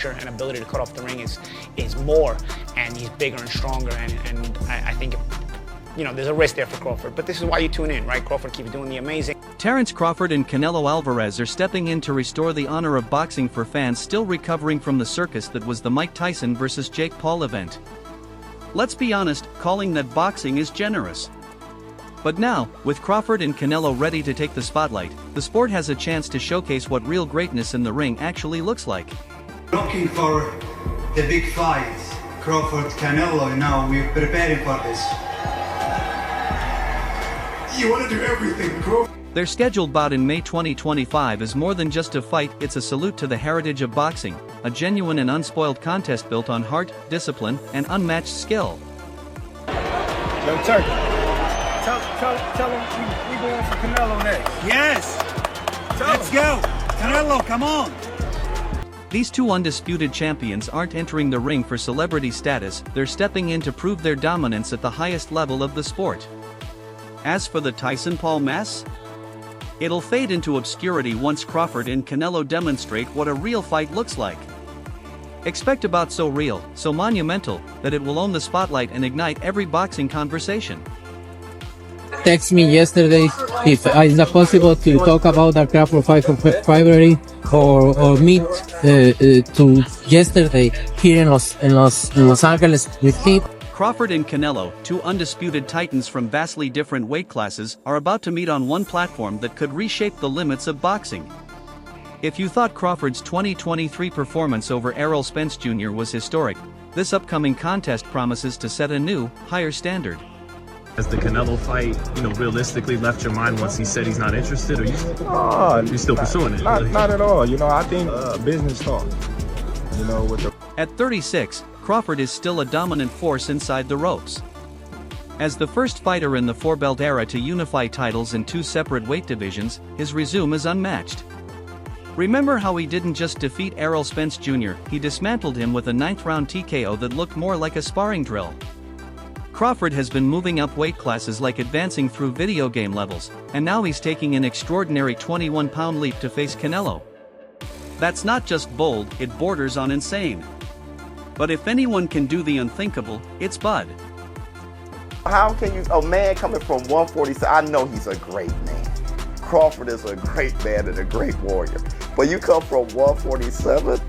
and ability to cut off the ring is more, and he's bigger and stronger, and I think, you know, there's a risk there for Crawford, but this is why you tune in, right? Crawford keeps doing the amazing. Terence Crawford and Canelo Alvarez are stepping in to restore the honor of boxing for fans still recovering from the circus that was the Mike Tyson vs. Jake Paul event. Let's be honest, calling that boxing is generous. But now, with Crawford and Canelo ready to take the spotlight, the sport has a chance to showcase what real greatness in the ring actually looks like. Looking for the big fight, Crawford Canelo. Now we're preparing for this. You want to do everything, Crawford. Their scheduled bout in May 2025 is more than just a fight, it's a salute to the heritage of boxing, a genuine and unspoiled contest built on heart, discipline, and unmatched skill. Yo, Turkey, tell him we going for Canelo next. Yes! Let's go! Canelo, come on! These two undisputed champions aren't entering the ring for celebrity status, they're stepping in to prove their dominance at the highest level of the sport. As for the Tyson-Paul mess, it'll fade into obscurity once Crawford and Canelo demonstrate what a real fight looks like. Expect about so real, so monumental, that it will own the spotlight and ignite every boxing conversation. Text me yesterday if it's not possible to talk about the Crawford fight for February or meet to yesterday here in Los Angeles with him. Crawford and Canelo, two undisputed titans from vastly different weight classes, are about to meet on one platform that could reshape the limits of boxing. If you thought Crawford's 2023 performance over Errol Spence Jr. was historic, this upcoming contest promises to set a new, higher standard. Has the Canelo fight, you know, realistically left your mind once he said he's not interested, or you still pursuing it? Not at all. You know, I think business talk. You know, with the. At 36, Crawford is still a dominant force inside the ropes. As the first fighter in the four-belt era to unify titles in two separate weight divisions, his resume is unmatched. Remember how he didn't just defeat Errol Spence Jr., he dismantled him with a 9th-round TKO that looked more like a sparring drill. Crawford has been moving up weight classes like advancing through video game levels, and now he's taking an extraordinary 21-pound leap to face Canelo. That's not just bold, it borders on insane. But if anyone can do the unthinkable, it's Bud. How can you, a man coming from 147, I know he's a great man. Crawford is a great man and a great warrior. But you come from 147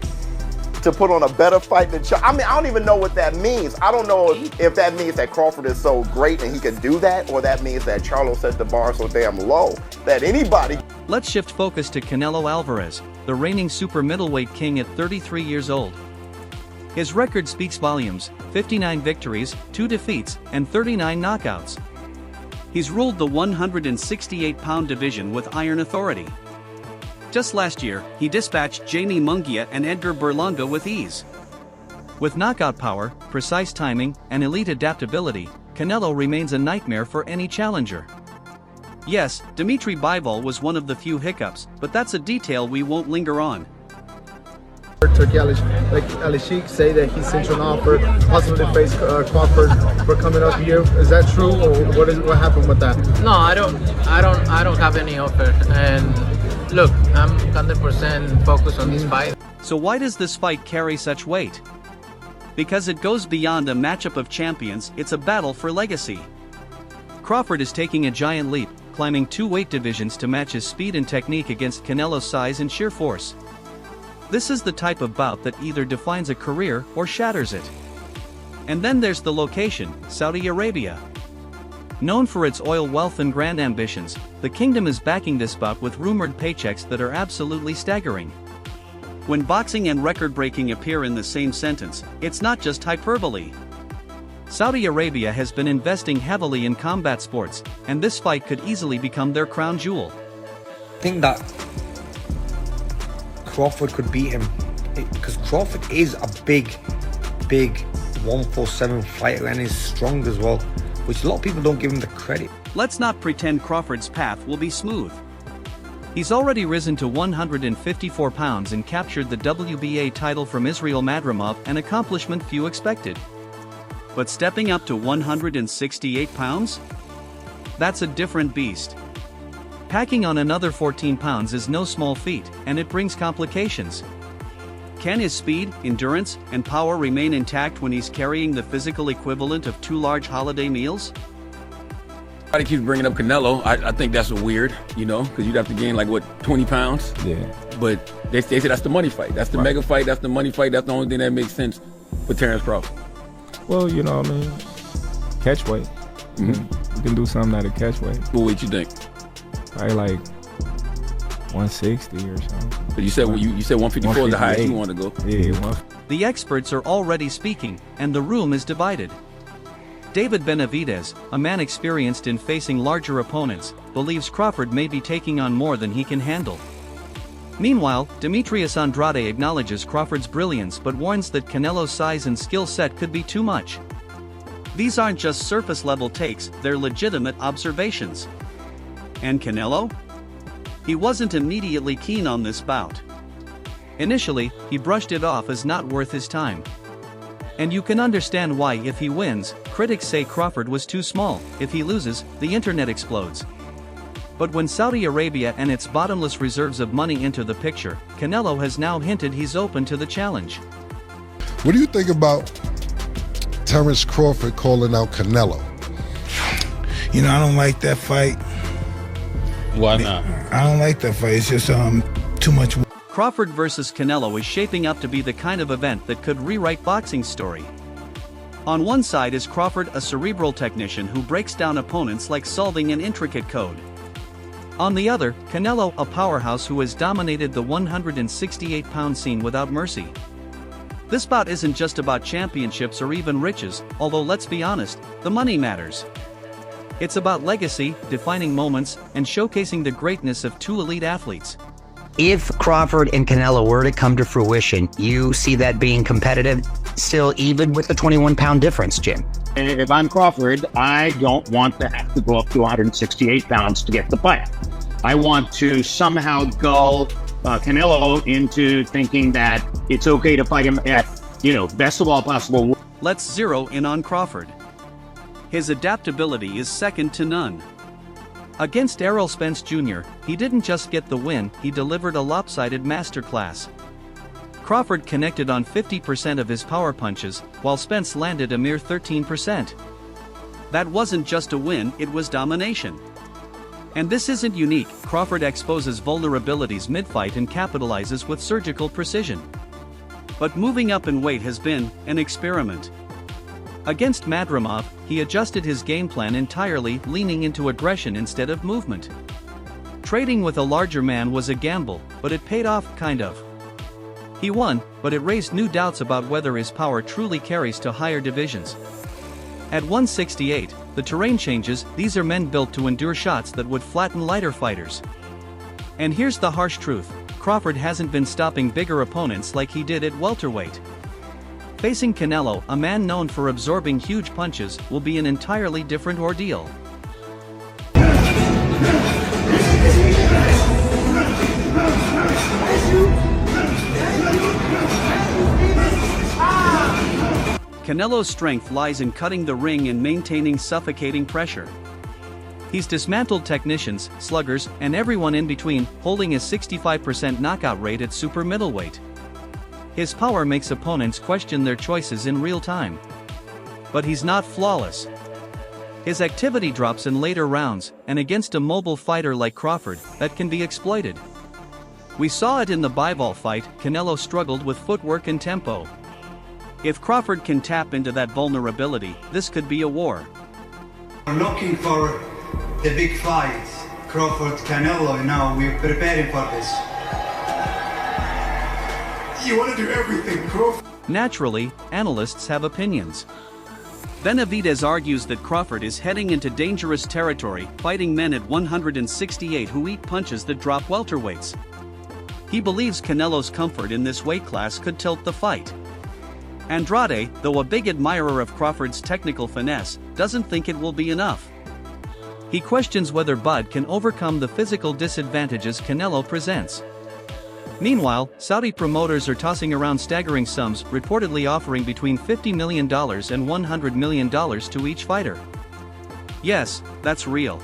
to put on a better fight than Charlo. I mean, I don't even know what that means. I don't know if that means that Crawford is so great and he can do that, or that means that Charlo set the bar so damn low that anybody. Let's shift focus to Canelo Alvarez, the reigning super middleweight king at 33 years old. His record speaks volumes: 59 victories, 2 defeats, and 39 knockouts. He's ruled the 168-pound division with iron authority. Just last year, he dispatched Jamie Munguia and Edgar Berlanga with ease. With knockout power, precise timing, and elite adaptability, Canelo remains a nightmare for any challenger. Yes, Dimitri Bivol was one of the few hiccups, but that's a detail we won't linger on. Turkey Alishik say that he sent you an offer, possibly to face Crawford for coming up here. Is that true, or what happened with that? No, I don't have any offer. And look, I'm 100% focused on this fight. So why does this fight carry such weight? Because it goes beyond a matchup of champions, it's a battle for legacy. Crawford is taking a giant leap, climbing 2 weight divisions to match his speed and technique against Canelo's size and sheer force. This is the type of bout that either defines a career or shatters it. And then there's the location, Saudi Arabia. Known for its oil wealth and grand ambitions, the kingdom is backing this bout with rumored paychecks that are absolutely staggering. When boxing and record-breaking appear in the same sentence, it's not just hyperbole. Saudi Arabia has been investing heavily in combat sports, and this fight could easily become their crown jewel. I think that Crawford could beat him, because Crawford is a big 147 fighter and is strong as well, which a lot of people don't give him the credit. Let's not pretend Crawford's path will be smooth. He's already risen to 154 pounds and captured the WBA title from Israel Madrimov, an accomplishment few expected. But stepping up to 168 pounds? That's a different beast. Packing on another 14 pounds is no small feat, and it brings complications. Can his speed, endurance, and power remain intact when he's carrying the physical equivalent of 2 large holiday meals? Everybody keeps bringing up Canelo. I think that's weird, you know, because you'd have to gain like, what, 20 pounds? Yeah. But they say that's the money fight. That's the mega fight. That's the money fight. That's the only thing that makes sense for Terence Crawford. Well, you know what I mean? Catch weight. You can do something at a catch weight. What weight you think? Probably like 160 or something. But you said you said 154 is the highest you want to go. Yeah. The experts are already speaking, and the room is divided. David Benavidez, a man experienced in facing larger opponents, believes Crawford may be taking on more than he can handle. Meanwhile, Demetrius Andrade acknowledges Crawford's brilliance but warns that Canelo's size and skill set could be too much. These aren't just surface-level takes, they're legitimate observations. And Canelo? He wasn't immediately keen on this bout. Initially, he brushed it off as not worth his time. And you can understand why. If he wins, critics say Crawford was too small. If he loses, the internet explodes. But when Saudi Arabia and its bottomless reserves of money enter the picture, Canelo has now hinted he's open to the challenge. What do you think about Terence Crawford calling out Canelo? You know, I don't like that fight. Why not? I don't like that fight. It's just too much. Crawford versus Canelo is shaping up to be the kind of event that could rewrite boxing's story. On one side is Crawford, a cerebral technician who breaks down opponents like solving an intricate code. On the other, Canelo, a powerhouse who has dominated the 168-pound scene without mercy. This bout isn't just about championships or even riches, although let's be honest, the money matters. It's about legacy, defining moments, and showcasing the greatness of 2 elite athletes. If Crawford and Canelo were to come to fruition, you see that being competitive, still even with the 21-pound difference, Jim? If I'm Crawford, I don't want to have to go up to 168 pounds to get the fight. I want to somehow gull Canelo into thinking that it's okay to fight him at, best of all possible. Let's zero in on Crawford. His adaptability is second to none. Against Errol Spence Jr., he didn't just get the win, he delivered a lopsided masterclass. Crawford connected on 50% of his power punches, while Spence landed a mere 13%. That wasn't just a win, it was domination. And this isn't unique. Crawford exposes vulnerabilities mid-fight and capitalizes with surgical precision. But moving up in weight has been an experiment. Against Madrimov, he adjusted his game plan entirely, leaning into aggression instead of movement. Trading with a larger man was a gamble, but it paid off, kind of. He won, but it raised new doubts about whether his power truly carries to higher divisions. At 168, the terrain changes. These are men built to endure shots that would flatten lighter fighters. And here's the harsh truth: Crawford hasn't been stopping bigger opponents like he did at welterweight. Facing Canelo, a man known for absorbing huge punches, will be an entirely different ordeal. Canelo's strength lies in cutting the ring and maintaining suffocating pressure. He's dismantled technicians, sluggers, and everyone in between, holding a 65% knockout rate at super middleweight. His power makes opponents question their choices in real time. But he's not flawless. His activity drops in later rounds, and against a mobile fighter like Crawford, that can be exploited. We saw it in the Bivol fight. Canelo struggled with footwork and tempo. If Crawford can tap into that vulnerability, this could be a war. We're looking for the big fight, Crawford Canelo. Now we're preparing for this. You want to do everything, Crawford. Naturally, analysts have opinions. Benavidez argues that Crawford is heading into dangerous territory, fighting men at 168 who eat punches that drop welterweights. He believes Canelo's comfort in this weight class could tilt the fight. Andrade, though a big admirer of Crawford's technical finesse, doesn't think it will be enough. He questions whether Bud can overcome the physical disadvantages Canelo presents. Meanwhile, Saudi promoters are tossing around staggering sums, reportedly offering between $50 million and $100 million to each fighter. Yes, that's real.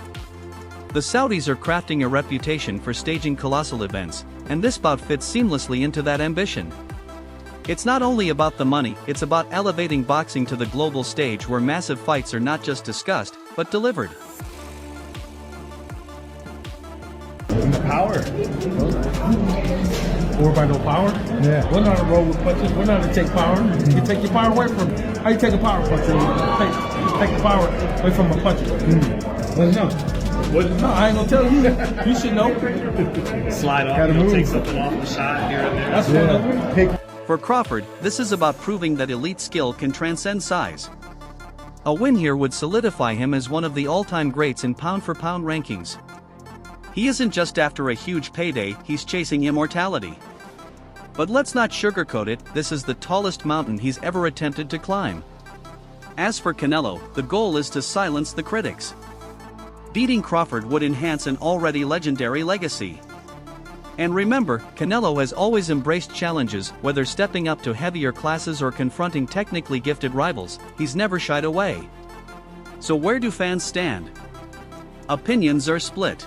The Saudis are crafting a reputation for staging colossal events, and this bout fits seamlessly into that ambition. It's not only about the money, it's about elevating boxing to the global stage where massive fights are not just discussed, but delivered. Power. Or by no power? Yeah. We're not to roll with punches. We're not to take power. You take your power away from it. How you take a power punch? Take the power away from a puncher. Well, no. What? No, I ain't gonna tell you. You should know. Slide off, take something off the shot here and there. That's what For Crawford, this is about proving that elite skill can transcend size. A win here would solidify him as one of the all-time greats in pound-for-pound rankings. He isn't just after a huge payday, he's chasing immortality. But let's not sugarcoat it, this is the tallest mountain he's ever attempted to climb. As for Canelo, the goal is to silence the critics. Beating Crawford would enhance an already legendary legacy. And remember, Canelo has always embraced challenges, whether stepping up to heavier classes or confronting technically gifted rivals, he's never shied away. So where do fans stand? Opinions are split.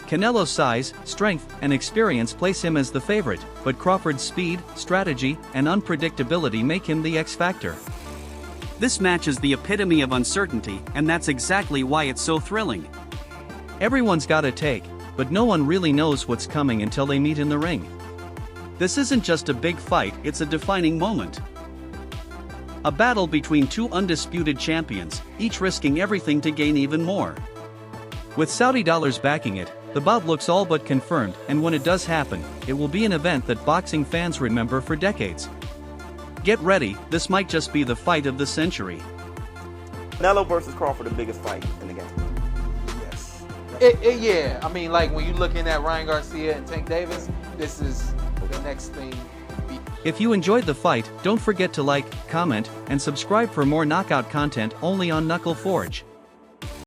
Canelo's size, strength, and experience place him as the favorite, but Crawford's speed, strategy, and unpredictability make him the X factor. This match is the epitome of uncertainty, and that's exactly why it's so thrilling. Everyone's got a take, but no one really knows what's coming until they meet in the ring. This isn't just a big fight, it's a defining moment. A battle between two undisputed champions, each risking everything to gain even more. With Saudi dollars backing it, the bout looks all but confirmed, and when it does happen, it will be an event that boxing fans remember for decades. Get ready, this might just be the fight of the century. Canelo versus Crawford, the biggest fight in the game. Yeah, I mean, like when you're looking at Ryan Garcia and Tank Davis, this is the next thing. If you enjoyed the fight, don't forget to like, comment, and subscribe for more knockout content only on Knuckle Forge.